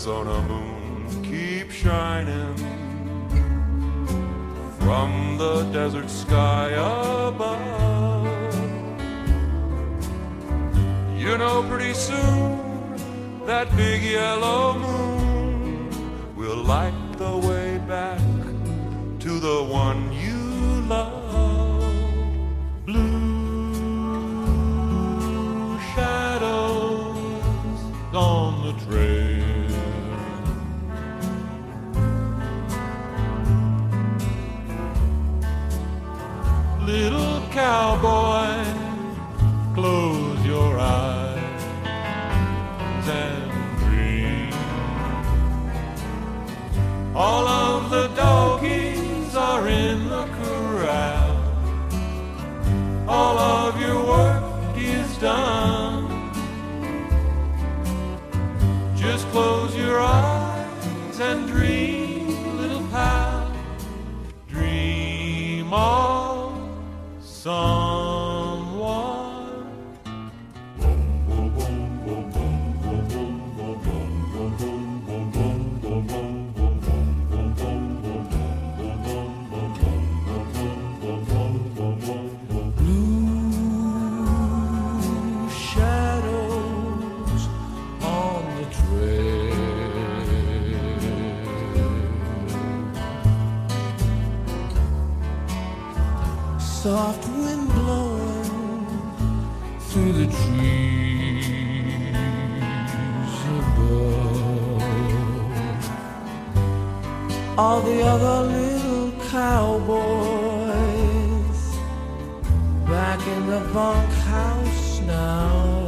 Arizona moon keeps shining from the desert sky above. You know, pretty soon that big yellow moon will light the way back to the one you love. Blue shadows on the trail, little cowboy, close your eyes and dream. All of the doggies are in the corral. All of your work is done. Just close your eyes and dream, little pal. Dream of someone. Blue shadows on the trail, soft wind blowing through the trees above. All the other little cowboys back in the bunkhouse now.